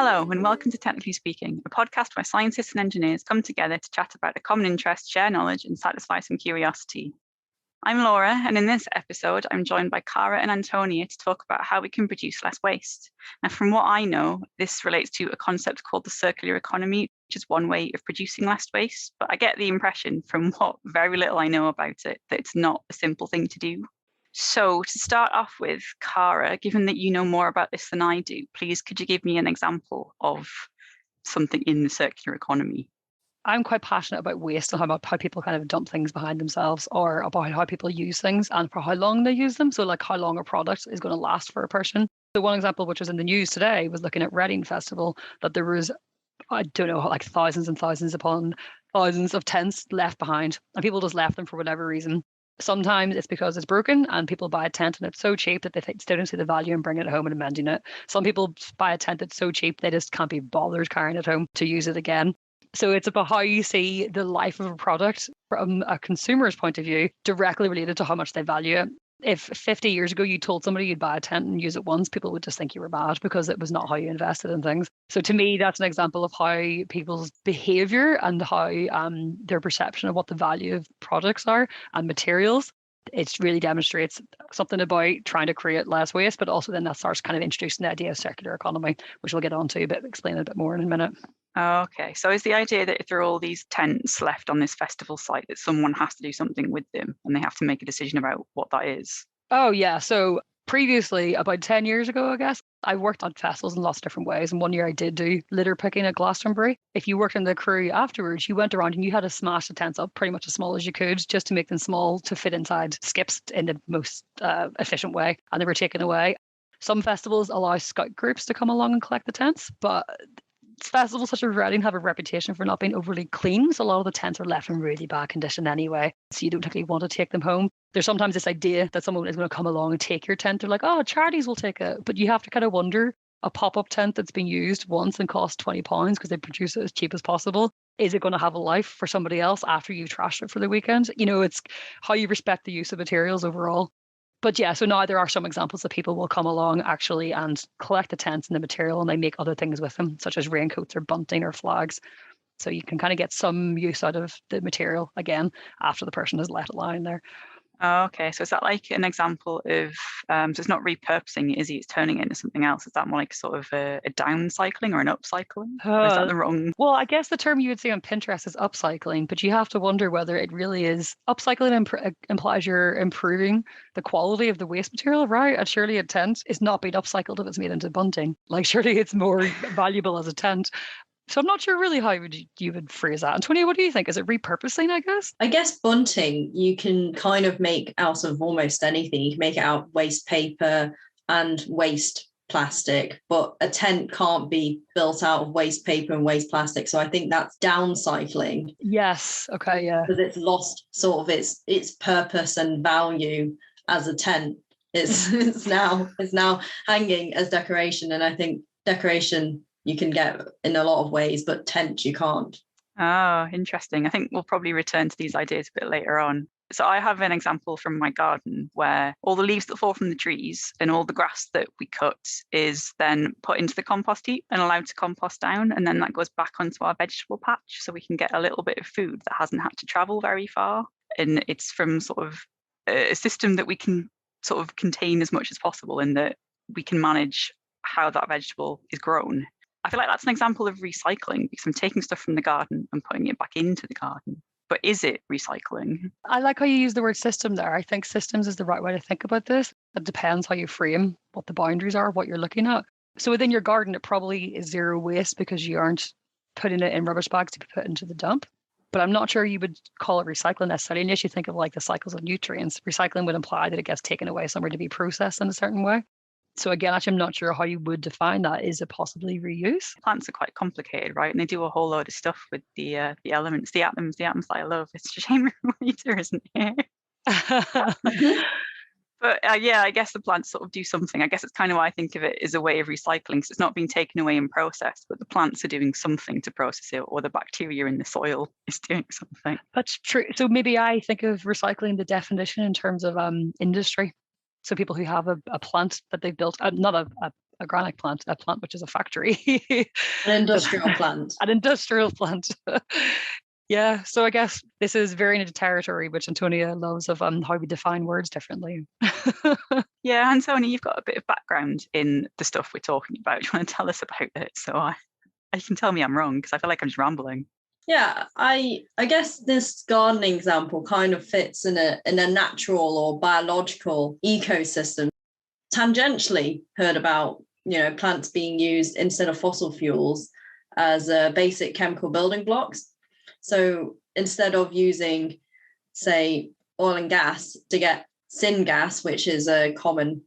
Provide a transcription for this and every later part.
Hello, and welcome to Technically Speaking, a podcast where scientists and engineers come together to chat about a common interest, share knowledge, and satisfy some curiosity. I'm Laura, and in this episode, I'm joined by Cara and Antonia to talk about how we can produce less waste. Now, from what I know, this relates to a concept called the circular economy, which is one way of producing less waste. But I get the impression from what very little I know about it that it's not a simple thing to do. So to start off with, Cara, given that you know more about this than I do, please could you give me an example of something in the circular economy? I'm quite passionate about waste and how people kind of dump things behind themselves, or about how people use things and for how long they use them. So like how long a product is going to last for a person. So one example, which was in the news today, was looking at Reading Festival, that there was, I don't know, like thousands and thousands upon thousands of tents left behind, and people just left them for whatever reason. Sometimes it's because it's broken and people buy a tent and it's so cheap that they still don't see the value in bringing it home and amending it. Some people buy a tent that's so cheap they just can't be bothered carrying it home to use it again. So it's about how you see the life of a product from a consumer's point of view, directly related to how much they value it. If 50 years ago you told somebody you'd buy a tent and use it once, people would just think you were mad because it was not how you invested in things. So to me, that's an example of how people's behaviour and how their perception of what the value of products are and materials, it really demonstrates something about trying to create less waste, but also then that starts kind of introducing the idea of circular economy, which we'll get on to explain a bit more in a minute. Okay, so is the idea that if there are all these tents left on this festival site, that someone has to do something with them and they have to make a decision about what that is? Oh, yeah. So previously, about 10 years ago, I guess, I worked on festivals in lots of different ways. And one year I did do litter picking at Glastonbury. If you worked in the crew afterwards, you went around and you had to smash the tents up pretty much as small as you could, just to make them small to fit inside skips in the most efficient way. And they were taken away. Some festivals allow scout groups to come along and collect the tents, but festivals such as Reading have a reputation for not being overly clean, so a lot of the tents are left in really bad condition anyway, so you don't particularly want to take them home. There's sometimes this idea that someone is going to come along and take your tent. They're like, oh, charities will take it, but you have to kind of wonder, a pop-up tent that's been used once and costs £20 because they produce it as cheap as possible, is it going to have a life for somebody else after you've trashed it for the weekend? You know, it's how you respect the use of materials overall. But yeah, so now there are some examples that people will come along actually and collect the tents and the material, and they make other things with them, such as raincoats or bunting or flags. So you can kind of get some use out of the material again after the person has let it lying there. Oh, okay, so is that like an example of, so it's not repurposing, is it? It's turning it into something else. Is that more like sort of a downcycling or an upcycling? Or is that the wrong? Well, I guess the term you would say on Pinterest is upcycling, but you have to wonder whether it really is. Upcycling implies you're improving the quality of the waste material, right? And surely a tent is not being upcycled if it's made into bunting. Like surely it's more valuable as a tent. So I'm not sure really how you would phrase that. Antonia, what do you think? Is it repurposing, I guess? I guess bunting you can kind of make out of almost anything. You can make it out of waste paper and waste plastic, but a tent can't be built out of waste paper and waste plastic. So I think that's downcycling. Yes. Okay. Yeah. Because it's lost sort of its purpose and value as a tent. It's now hanging as decoration. And I think decoration you can get in a lot of ways, but tent you can't. Oh, interesting. I think we'll probably return to these ideas a bit later on. So I have an example from my garden where all the leaves that fall from the trees and all the grass that we cut is then put into the compost heap and allowed to compost down. And then that goes back onto our vegetable patch so we can get a little bit of food that hasn't had to travel very far. And it's from sort of a system that we can sort of contain as much as possible, in that we can manage how that vegetable is grown. I feel like that's an example of recycling, because I'm taking stuff from the garden and putting it back into the garden. But is it recycling? I like how you use the word system there. I think systems is the right way to think about this. It depends how you frame what the boundaries are, what you're looking at. So within your garden, it probably is zero waste because you aren't putting it in rubbish bags to be put into the dump. But I'm not sure you would call it recycling necessarily. Unless you think of like the cycles of nutrients, recycling would imply that it gets taken away somewhere to be processed in a certain way. So again, actually, I'm not sure how you would define that. Is it possibly reuse? Plants are quite complicated, right? And they do a whole load of stuff with the elements, the atoms that I love. It's a shame Rita isn't here. But yeah, I guess the plants sort of do something. I guess it's kind of why I think of it as a way of recycling. So it's not being taken away and processed, but the plants are doing something to process it, or the bacteria in the soil is doing something. That's true. So maybe I think of recycling, the definition, in terms of industry. So people who have a plant that they've built, not a organic plant, a plant which is a factory. An industrial plant. An industrial plant. Yeah, so I guess this is very into territory, which Antonia loves, of how we define words differently. Yeah, Antonia, you've got a bit of background in the stuff we're talking about. Do you want to tell us about it? So you can tell me I'm wrong, because I feel like I'm just rambling. Yeah, I guess this gardening example kind of fits in a natural or biological ecosystem. Tangentially heard about, plants being used instead of fossil fuels as basic chemical building blocks. So instead of using, say, oil and gas to get syngas, which is a common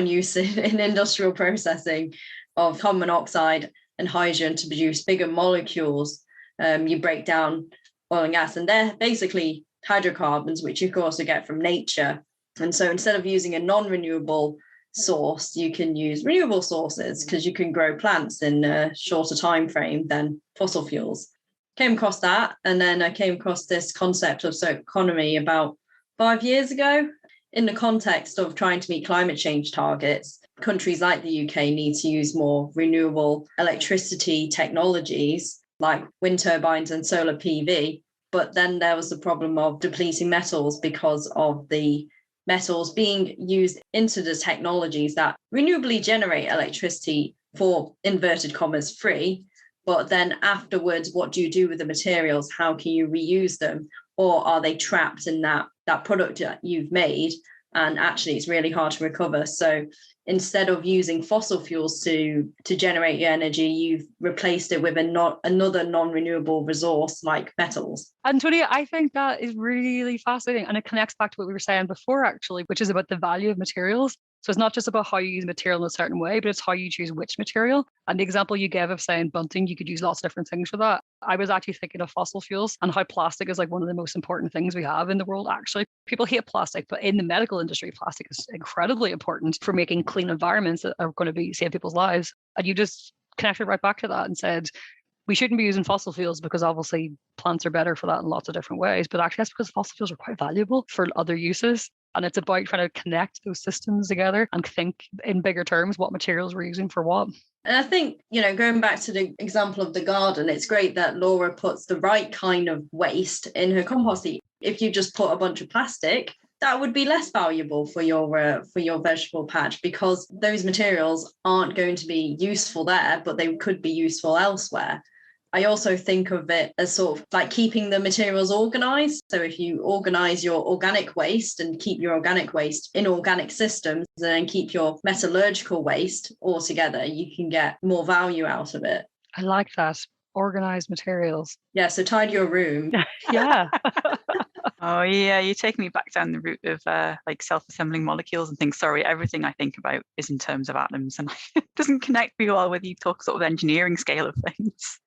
use in industrial processing of carbon monoxide and hydrogen to produce bigger molecules, you break down oil and gas, and they're basically hydrocarbons, which you can also get from nature. And so instead of using a non-renewable source, you can use renewable sources, because you can grow plants in a shorter time frame than fossil fuels. Came across that, and then I came across this concept of circular economy about 5 years ago in the context of trying to meet climate change targets. Countries like the UK need to use more renewable electricity technologies like wind turbines and solar PV. But then there was the problem of depleting metals, because of the metals being used into the technologies that renewably generate electricity for, inverted commas, free. But then afterwards, what do you do with the materials? How can you reuse them? Or are they trapped in that product that you've made? And actually, it's really hard to recover. So instead of using fossil fuels to generate your energy, you've replaced it with another non-renewable resource like metals. Antonia, I think that is really fascinating. And it connects back to what we were saying before, actually, which is about the value of materials. So it's not just about how you use material in a certain way, but it's how you choose which material. And the example you gave of saying bunting, you could use lots of different things for that. I was actually thinking of fossil fuels and how plastic is like one of the most important things we have in the world, actually. People hate plastic, but in the medical industry, plastic is incredibly important for making clean environments that are going to save people's lives. And you just connected right back to that and said, we shouldn't be using fossil fuels because obviously plants are better for that in lots of different ways. But actually, that's because fossil fuels are quite valuable for other uses. And it's about trying to connect those systems together and think in bigger terms what materials we're using for what. And I think, going back to the example of the garden, it's great that Laura puts the right kind of waste in her compost heap. If you just put a bunch of plastic, that would be less valuable for your vegetable patch, because those materials aren't going to be useful there, but they could be useful elsewhere. I also think of it as sort of like keeping the materials organized. So if you organize your organic waste and keep your organic waste in organic systems, and then keep your metallurgical waste all together, you can get more value out of it. I like that. Organized materials. Yeah, so tidy your room. Yeah. Oh yeah, you take me back down the route of like self-assembling molecules and things. Sorry, everything I think about is in terms of atoms, and it doesn't connect me well with you talk sort of engineering scale of things.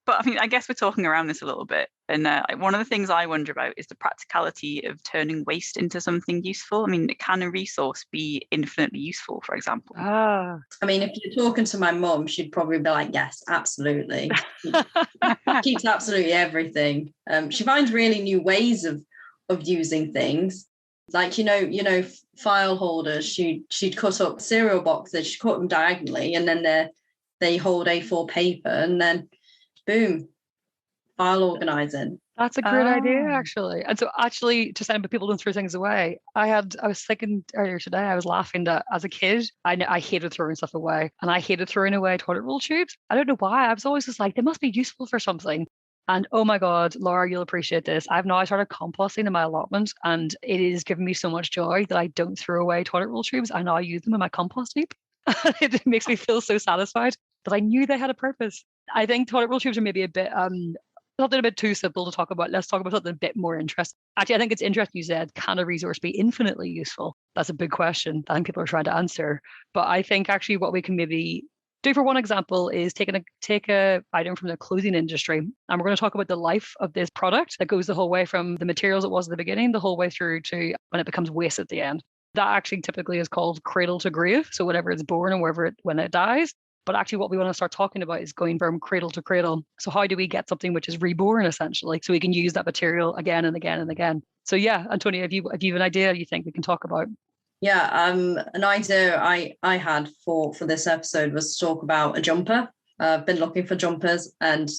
But I mean, I guess we're talking around this a little bit. And one of the things I wonder about is the practicality of turning waste into something useful. I mean, can a resource be infinitely useful, for example? Ah. I mean, if you're talking to my mum, she'd probably be like, yes, absolutely. She keeps absolutely everything. She finds really new ways of using things. Like, file holders, she'd cut up cereal boxes, she'd cut them diagonally, and then they hold A4 paper, and then boom, file organizing. That's a great idea, actually. And so actually, to send people don't throw things away, I was thinking earlier today, I was laughing that as a kid, I hated throwing stuff away, and I hated throwing away toilet roll tubes. I don't know why. I was always just like, they must be useful for something. And oh my God, Laura, you'll appreciate this. I've now started composting in my allotment, and it is giving me so much joy that I don't throw away toilet roll tubes. I now use them in my compost heap. It makes me feel so satisfied that I knew they had a purpose. I think toilet roll tubes are maybe a bit something a bit too simple to talk about. Let's talk about something a bit more interesting. Actually, I think it's interesting you said, can a resource be infinitely useful? That's a big question that I think people are trying to answer. But I think actually what we can maybe do for one example is take a item from the clothing industry, and we're going to talk about the life of this product that goes the whole way from the materials it was at the beginning, the whole way through to when it becomes waste at the end. That actually typically is called cradle to grave. So whenever it's born and when it dies. But actually what we want to start talking about is going from cradle to cradle. So how do we get something which is reborn essentially, so we can use that material again and again and again? So yeah, Antonia, if you have an idea you think we can talk about. Yeah, an idea I had for this episode was to talk about a jumper. I've been looking for jumpers, and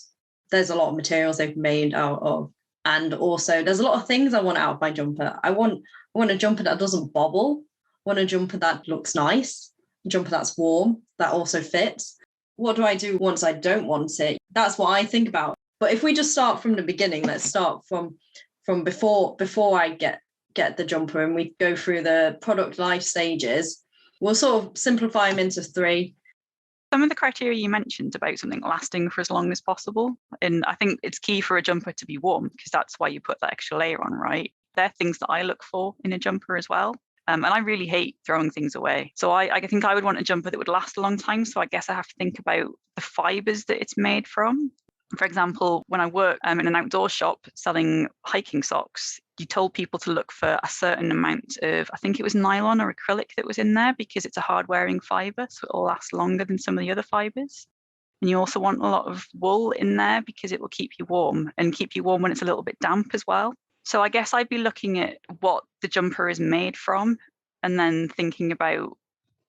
there's a lot of materials they've made out of, and also there's a lot of things I want out of my jumper. I want a jumper that doesn't bobble. I want a jumper that looks nice, a jumper that's warm, that also fits. What do I do once I don't want it? That's what I think about. But if we just start from the beginning, let's start from before I get the jumper, and we go through the product life stages. We'll sort of simplify them into 3. Some of the criteria you mentioned about something lasting for as long as possible, and I think it's key for a jumper to be warm, because that's why you put that extra layer on, right? They're things that I look for in a jumper as well. And I really hate throwing things away. So I think I would want a jumper that would last a long time. So I guess I have to think about the fibers that it's made from. For example, when I work in an outdoor shop selling hiking socks, you told people to look for a certain amount of, I think it was nylon or acrylic that was in there, because it's a hard wearing fiber, so it will last longer than some of the other fibers. And you also want a lot of wool in there because it will keep you warm, and keep you warm when it's a little bit damp as well. So I guess I'd be looking at what the jumper is made from, and then thinking about,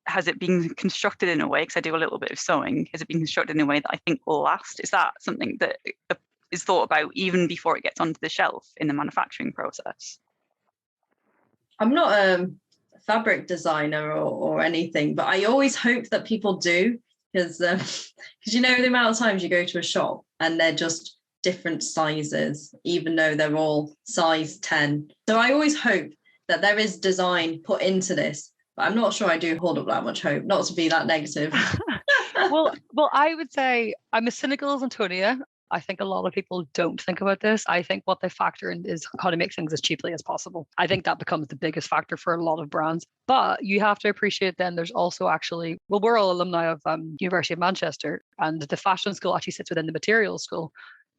has it been constructed in a way, because I do a little bit of sewing, has it been constructed in a way that I think will last? Is that something that is thought about even before it gets onto the shelf in the manufacturing process? I'm not a fabric designer or anything, but I always hope that people do, because you know the amount of times you go to a shop and they're just different sizes, even though they're all size 10. So I always hope that there is design put into this, but I'm not sure I do hold up that much hope, not to be that negative. Well, I would say I'm as cynical as Antonia. I think a lot of people don't think about this. I think what they factor in is how to make things as cheaply as possible. I think that becomes the biggest factor for a lot of brands. But you have to appreciate then there's also actually, well, we're all alumni of University of Manchester, and the fashion school actually sits within the materials school.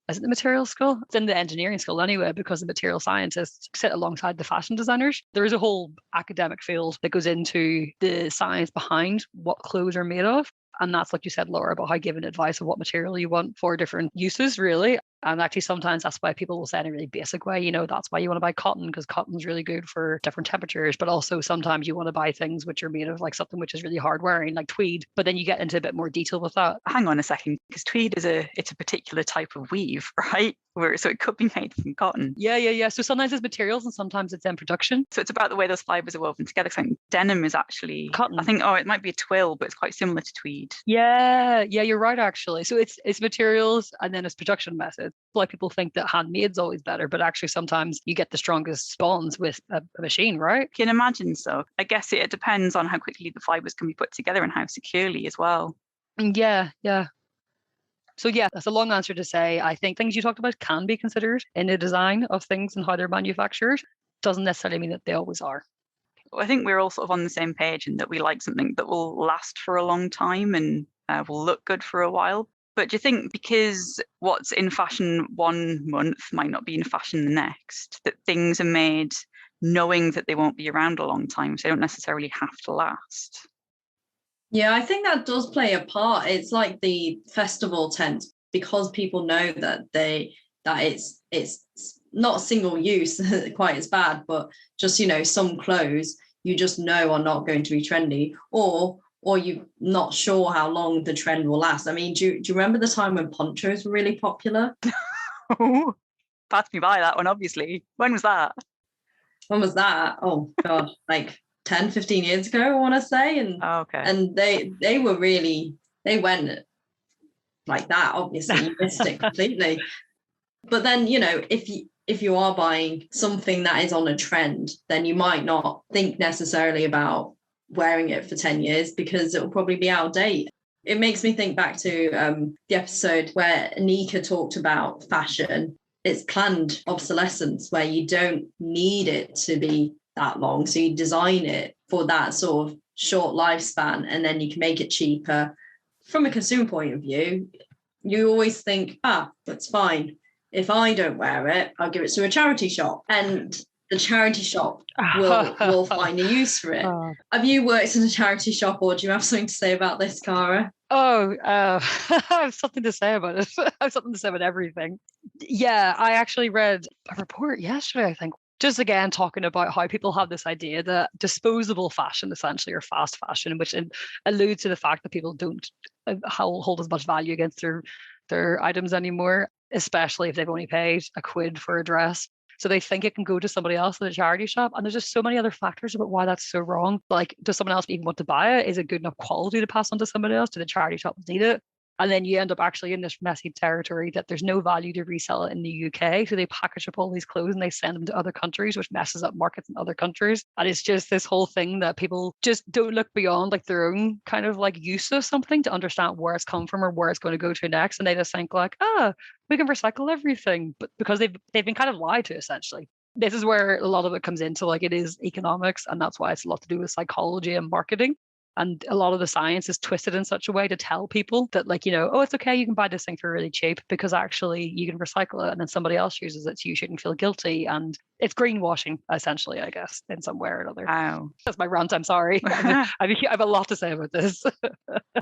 Is it the materials school? It's in the engineering school anyway, because the material scientists sit alongside the fashion designers. There is a whole academic field that goes into the science behind what clothes are made of. And that's, like you said, Laura, about how giving advice of what material you want for different uses, really. And actually, sometimes that's why people will say in a really basic way, that's why you want to buy cotton, because cotton's really good for different temperatures. But also sometimes you want to buy things which are made of like something which is really hard wearing, like tweed. But then you get into a bit more detail with that. Hang on a second, because tweed is it's a particular type of weave, right? So it could be made from cotton. Yeah. So sometimes it's materials and sometimes it's in production. So it's about the way those fibers are woven together. So denim is actually cotton. I think, it might be a twill, but it's quite similar to tweed. Yeah, you're right, actually. So it's materials and then it's production methods. Like people think that handmade's always better, but actually sometimes you get the strongest bonds with a machine, right? Can imagine so. I guess it depends on how quickly the fibers can be put together and how securely as well. Yeah. So yeah, that's a long answer to say I think things you talked about can be considered in the design of things and how they're manufactured. Doesn't necessarily mean that they always are. I think we're all sort of on the same page in that we like something that will last for a long time and will look good for a while. But do you think because what's in fashion one month might not be in fashion the next, that things are made knowing that they won't be around a long time, so they don't necessarily have to last? Yeah, I think that does play a part. It's like the festival tent, because people know that it's not single use quite as bad, but just some clothes you just know are not going to be trendy, or you're not sure how long the trend will last. I mean, do you remember the time when ponchos were really popular? Passed me by that one, obviously. When was that? When was that? Oh God, like 10, 15 years ago, I want to say. And okay. And they were really, they went like that, obviously. You missed it completely. But then, if you are buying something that is on a trend, then you might not think necessarily about wearing it for 10 years because it will probably be out of date. It makes me think back to the episode where Anika talked about fashion. It's planned obsolescence, where you don't need it to be that long. So you design it for that sort of short lifespan, and then you can make it cheaper. From a consumer point of view, you always think, that's fine. If I don't wear it, I'll give it to a charity shop, and the charity shop will find a use for it. Have you worked in a charity shop, or do you have something to say about this, Cara? I have something to say about it. I have something to say about everything. Yeah, I actually read a report yesterday, I think, just again talking about how people have this idea that disposable fashion essentially, or fast fashion, which alludes to the fact that people don't hold as much value against their items anymore, especially if they've only paid a quid for a dress. So they think it can go to somebody else at a charity shop. And there's just so many other factors about why that's so wrong. Like, does someone else even want to buy it? Is it good enough quality to pass on to somebody else? Do the charity shops need it? And then you end up actually in this messy territory that there's no value to resell it in the UK. So they package up all these clothes and they send them to other countries, which messes up markets in other countries. And it's just this whole thing that people just don't look beyond like their own kind of like use of something to understand where it's come from or where it's going to go to next. And they just think like, we can recycle everything, but because they've been kind of lied to essentially. This is where a lot of it comes into, like, it is economics, and that's why it's a lot to do with psychology and marketing. And a lot of the science is twisted in such a way to tell people that, like, oh, it's okay, you can buy this thing for really cheap because actually you can recycle it and then somebody else uses it, so you shouldn't feel guilty. And it's greenwashing, essentially, I guess, in some way or another. Wow. That's my rant. I'm sorry. I have a lot to say about this.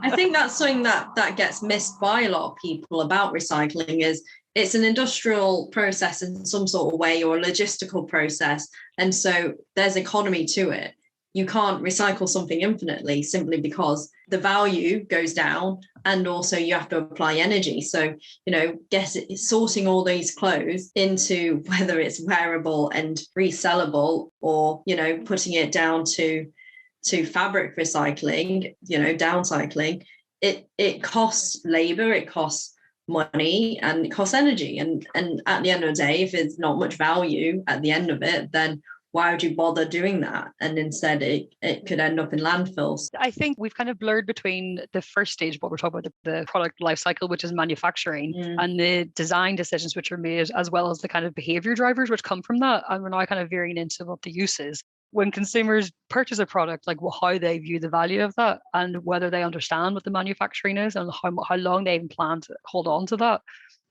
I think that's something that gets missed by a lot of people about recycling is it's an industrial process in some sort of way, or a logistical process. And so there's economy to it. You can't recycle something infinitely simply because the value goes down, and also you have to apply energy. So, sorting all these clothes into whether it's wearable and resellable, or, putting it down to fabric recycling, downcycling, it costs labor, it costs money, and it costs energy. And at the end of the day, if there's not much value at the end of it, then why would you bother doing that? And instead it could end up in landfills. I think we've kind of blurred between the first stage of what we're talking about, the product life cycle, which is manufacturing, and the design decisions which are made, as well as the kind of behavior drivers which come from that. And we're now kind of veering into what the use is. When consumers purchase a product, like, how they view the value of that, and whether they understand what the manufacturing is, and how long they even plan to hold on to that.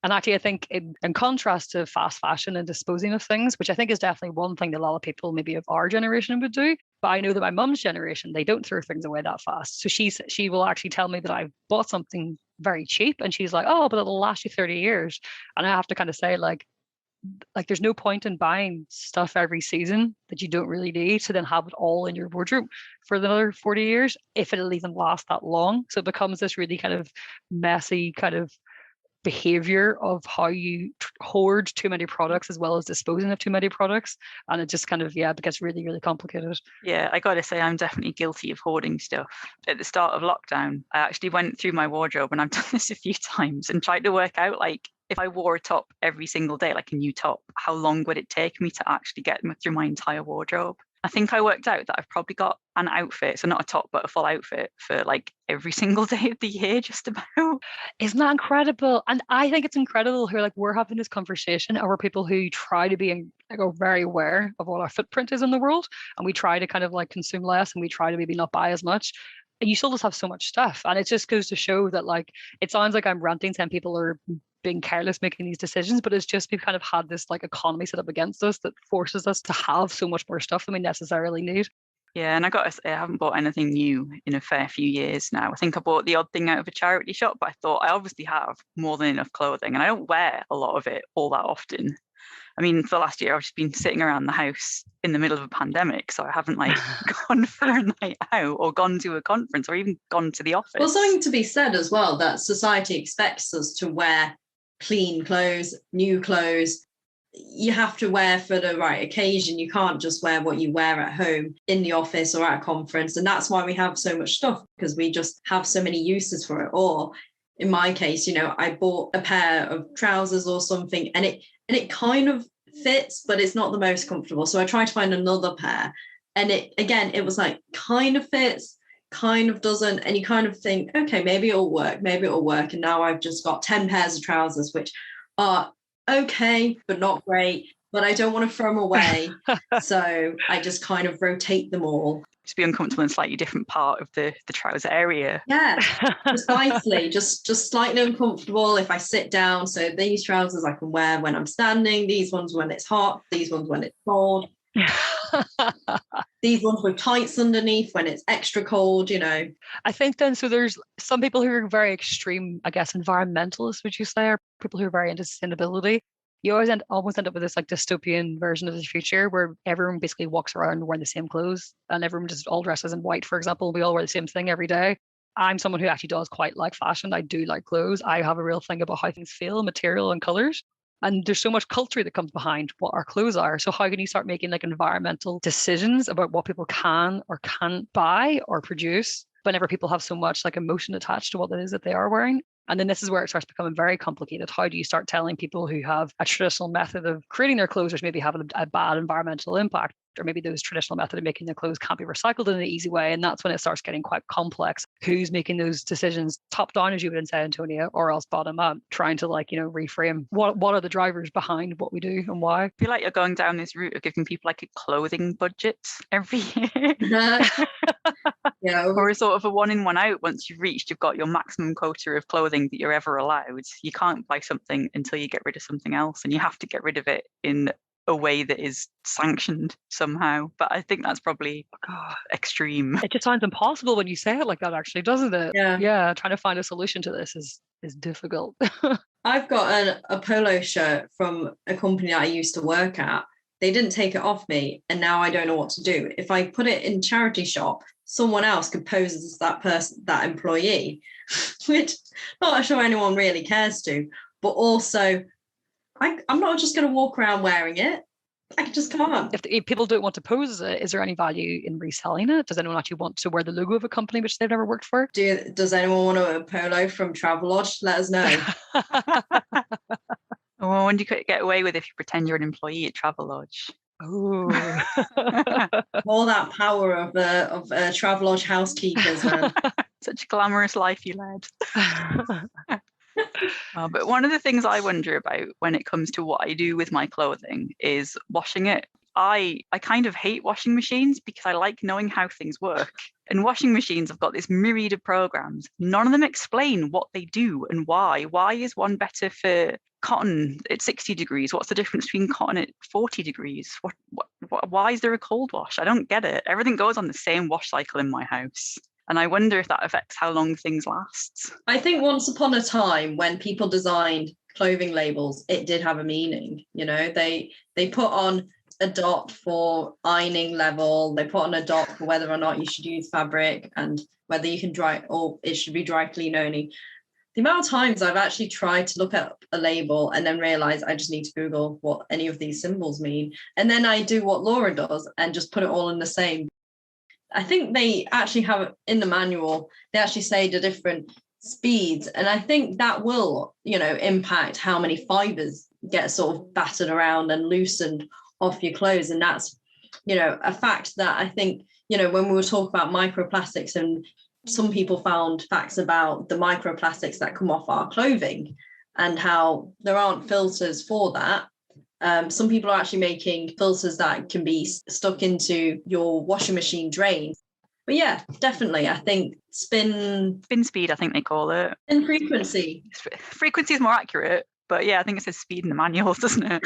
And actually, I think in contrast to fast fashion and disposing of things, which I think is definitely one thing that a lot of people maybe of our generation would do. But I know that my mum's generation, they don't throw things away that fast. So she will actually tell me that I've bought something very cheap, and she's like, oh, but it'll last you 30 years. And I have to kind of say, like there's no point in buying stuff every season that you don't really need to then have it all in your wardrobe for another 40 years, if it'll even last that long. So it becomes this really kind of messy kind of behavior of how you hoard too many products as well as disposing of too many products, and it just kind of it gets really, really complicated. I gotta say, I'm definitely guilty of hoarding stuff. At the start of lockdown, I actually went through my wardrobe, and I've done this a few times, and tried to work out, like, if I wore a top every single day, like a new top, how long would it take me to actually get through my entire wardrobe? I think I worked out that I've probably got an outfit, so not a top, but a full outfit for like every single day of the year, just about. Isn't that incredible? And I think it's incredible who, like, we're having this conversation, and we're people who try to be very aware of what our footprint is in the world, and we try to kind of like consume less, and we try to maybe not buy as much. And you still just have so much stuff. And it just goes to show that, like, it sounds like I'm ranting, saying people are being careless making these decisions, but it's just we've kind of had this like economy set up against us that forces us to have so much more stuff than we necessarily need. Yeah, and I got to say, I haven't bought anything new in a fair few years now. I think I bought the odd thing out of a charity shop, but I thought I obviously have more than enough clothing, and I don't wear a lot of it all that often. I mean, for the last year, I've just been sitting around the house in the middle of a pandemic, so I haven't like gone for a night out or gone to a conference or even gone to the office. Well, something to be said as well, that society expects us to wear clean clothes, new clothes. You have to wear for the right occasion. You can't just wear what you wear at home, in the office, or at a conference. And that's why we have so much stuff, because we just have so many uses for it. Or in my case, I bought a pair of trousers or something, and it kind of fits, but it's not the most comfortable. So I tried to find another pair, and it was like kind of fits, kind of doesn't, and you kind of think, okay, maybe it'll work. And now I've just got 10 pairs of trousers, which are okay, but not great, but I don't want to throw them away. So I just kind of rotate them all. Just be uncomfortable in a slightly different part of the trouser area. Yeah, precisely. just slightly uncomfortable if I sit down. So these trousers I can wear when I'm standing, these ones when it's hot, these ones when it's cold. These ones with tights underneath when it's extra cold, I think then, so there's some people who are very extreme, I guess, environmentalists, would you say, or people who are very into sustainability. You almost end up with this like dystopian version of the future where everyone basically walks around wearing the same clothes and everyone just all dresses in white, for example. We all wear the same thing every day. I'm someone who actually does quite like fashion. I do like clothes. I have a real thing about how things feel, material and colors. And there's so much culture that comes behind what our clothes are. So how can you start making like environmental decisions about what people can or can't buy or produce whenever people have so much like emotion attached to what it is that they are wearing? And then this is where it starts becoming very complicated. How do you start telling people who have a traditional method of creating their clothes, which maybe have a bad environmental impact, or maybe those traditional method of making their clothes can't be recycled in an easy way? And that's when it starts getting quite complex. Who's making those decisions top down, as you would say, Antonia, or else bottom up, trying to like, reframe what are the drivers behind what we do and why? I feel like you're going down this route of giving people like a clothing budget every year. Yeah. Or a sort of a one in, one out. Once you've got your maximum quota of clothing that you're ever allowed. You can't buy something until you get rid of something else, and you have to get rid of it in a way that is sanctioned somehow. But I think that's probably extreme. It just sounds impossible when you say it like that, actually, doesn't it? Yeah. Trying to find a solution to this is difficult. I've got a polo shirt from a company that I used to work at. They didn't take it off me, and now I don't know what to do. If I put it in charity shop, someone else could pose as that employee, which not sure anyone really cares to. But also, I'm not just going to walk around wearing it. I just can't. If people don't want to pose as it, is there any value in reselling it? Does anyone actually want to wear the logo of a company which they've never worked for? Does anyone want to wear a polo from Travelodge? Let us know. I wonder you could get away with if you pretend you're an employee at Travelodge. Oh, all that power of Travelodge housekeepers. Such a glamorous life you led. But one of the things I wonder about when it comes to what I do with my clothing is washing it. I kind of hate washing machines because I like knowing how things work. And washing machines have got this myriad of programs. None of them explain what they do and why. Why is one better for cotton at 60 degrees? What's the difference between cotton at 40 degrees? Why is there a cold wash? I don't get it. Everything goes on the same wash cycle in my house. And I wonder if that affects how long things last. I think once upon a time when people designed clothing labels, it did have a meaning. They put on a dot for ironing level. They put on a dot for whether or not you should use fabric and whether you can dry, or it should be dry clean only. The amount of times I've actually tried to look at a label and then realize I just need to Google what any of these symbols mean. And then I do what Laura does and just put it all in the same. I think they actually have in the manual, they actually say the different speeds. And I think that will, impact how many fibers get sort of battered around and loosened off your clothes. And that's, a fact that I think, when we were talking about microplastics, and some people found facts about the microplastics that come off our clothing and how there aren't filters for that. Some people are actually making filters that can be stuck into your washing machine drain. But yeah, definitely, I think spin speed, I think they call it. And frequency. Frequency is more accurate, but yeah, I think it says speed in the manuals, doesn't it?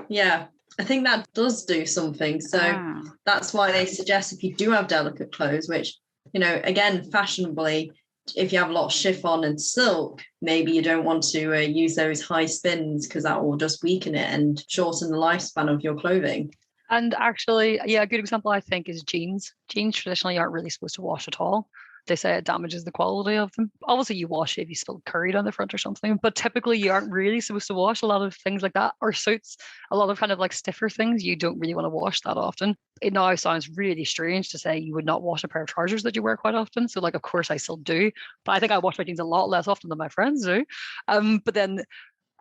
Yeah, I think that does do something. So that's why they suggest if you do have delicate clothes, which, again, fashionably, if you have a lot of chiffon and silk, maybe you don't want to use those high spins because that will just weaken it and shorten the lifespan of your clothing. And actually, a good example, I think, is jeans. Jeans traditionally aren't really supposed to wash at all. They say it damages the quality of them. Obviously, you wash it if you spill curry down the front or something, but typically you aren't really supposed to wash a lot of things like that, or suits, a lot of kind of like stiffer things you don't really want to wash that often. It now sounds really strange to say you would not wash a pair of trousers that you wear quite often. So of course I still do, but I think I wash my jeans a lot less often than my friends do. But then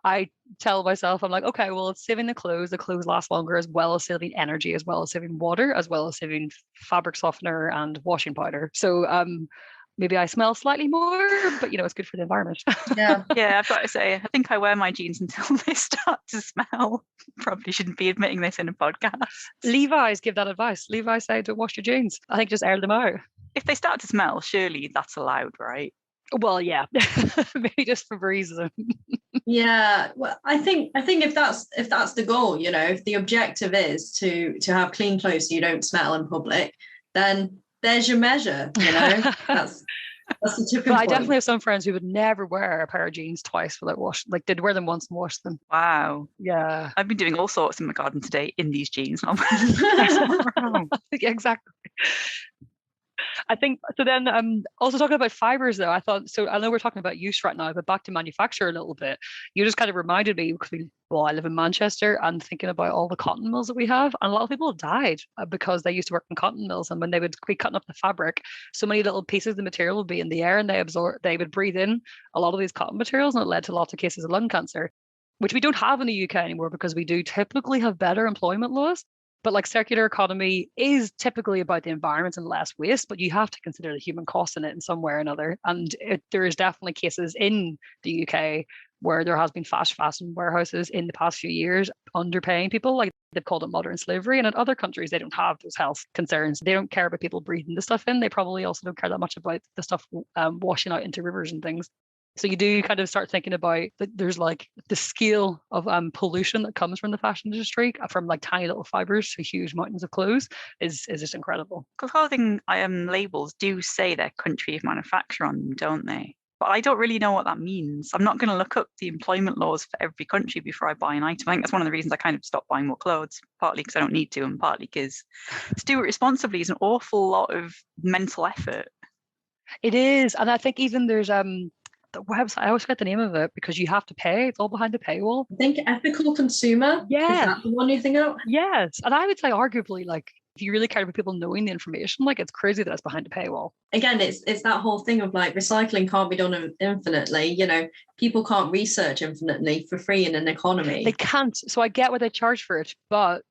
I tell myself, I'm like, okay, well, it's saving the clothes last longer, as well as saving energy, as well as saving water, as well as saving fabric softener and washing powder. So maybe I smell slightly more, but it's good for the environment. Yeah. I've got to say, I think I wear my jeans until they start to smell. Probably shouldn't be admitting this in a podcast. Levi's give that advice. Levi's say don't wash your jeans. I think just air them out. If they start to smell, surely that's allowed, right? Well, yeah, maybe just for reason. Yeah, well, I think if that's the goal, if the objective is to have clean clothes so you don't smell in public, then there's your measure. That's That's the tipping But I point. definitely have some friends who would never wear a pair of jeans twice without washing. Like they'd wear them once and wash them. Wow. Yeah. I've been doing all sorts in my garden today in these jeans. Yeah, exactly. I think so. Then also talking about fibers though, I thought so. I know we're talking about use right now, but back to manufacture a little bit. You just kind of reminded me because I live in Manchester and thinking about all the cotton mills that we have, and a lot of people died because they used to work in cotton mills, and when they would be cutting up the fabric, so many little pieces of the material would be in the air, and they would breathe in a lot of these cotton materials, and it led to lots of cases of lung cancer, which we don't have in the UK anymore because we do typically have better employment laws. But like circular economy is typically about the environment and less waste, but you have to consider the human cost in it in some way or another. And there is definitely cases in the UK where there has been fast fashion warehouses in the past few years underpaying people. Like they've called it modern slavery. And in other countries, they don't have those health concerns. They don't care about people breathing the stuff in. They probably also don't care that much about the stuff washing out into rivers and things. So you do kind of start thinking about that there's like the scale of pollution that comes from the fashion industry, from like tiny little fibers to huge mountains of clothes is just incredible. Clothing labels do say their country of manufacture on them, don't they? But I don't really know what that means. I'm not going to look up the employment laws for every country before I buy an item. I think that's one of the reasons I kind of stopped buying more clothes, partly because I don't need to, and partly because to do it responsibly is an awful lot of mental effort. It is. And I think even there's the website, I always forget the name of it because you have to pay. It's all behind the paywall. I think ethical consumer. Yeah. Is that the one you think of? Yes. And I would say arguably, like, if you really care about people knowing the information, like it's crazy that it's behind a paywall. Again, it's that whole thing of like recycling can't be done infinitely. You know, people can't research infinitely for free in an economy. They can't. So I get what they charge for it, but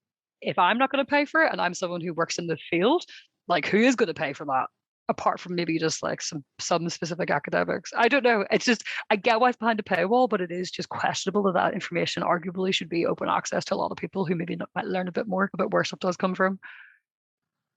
if I'm not going to pay for it and I'm someone who works in the field, like who is going to pay for that? Apart from maybe just like some specific academics. I don't know. It's just, I get why it's behind a paywall, but it is just questionable that information arguably should be open access to a lot of people who maybe might learn a bit more about where stuff does come from.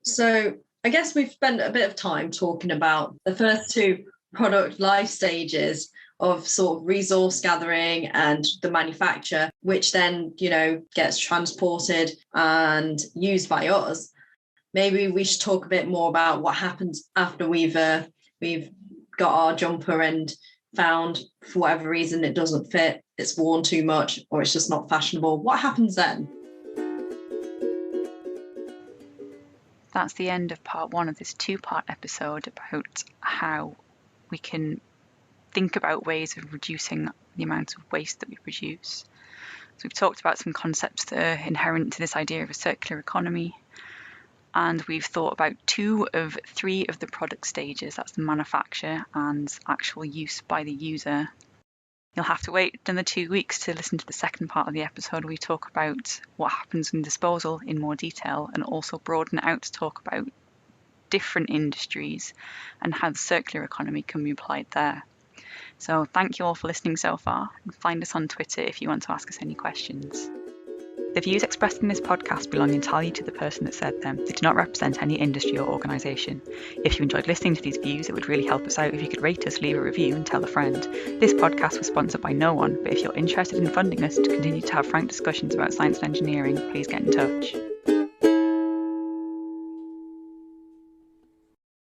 So I guess we've spent a bit of time talking about the first two product life stages of sort of resource gathering and the manufacture, which then, you know, gets transported and used by us. Maybe we should talk a bit more about what happens after we've got our jumper and found for whatever reason it doesn't fit, it's worn too much, or it's just not fashionable. What happens then? That's the end of part one of this two-part episode about how we can think about ways of reducing the amount of waste that we produce. So we've talked about some concepts that are inherent to this idea of a circular economy. And we've thought about 2 of 3 of the product stages. That's the manufacture and actual use by the user. You'll have to wait another 2 weeks to listen to the second part of the episode where we talk about what happens in disposal in more detail and also broaden out to talk about different industries and how the circular economy can be applied there. So thank you all for listening so far, and find us on Twitter if you want to ask us any questions. The views expressed in this podcast belong entirely to the person that said them. They do not represent any industry or organisation. If you enjoyed listening to these views, it would really help us out if you could rate us, leave a review and tell a friend. This podcast was sponsored by no one, but if you're interested in funding us to continue to have frank discussions about science and engineering, please get in touch.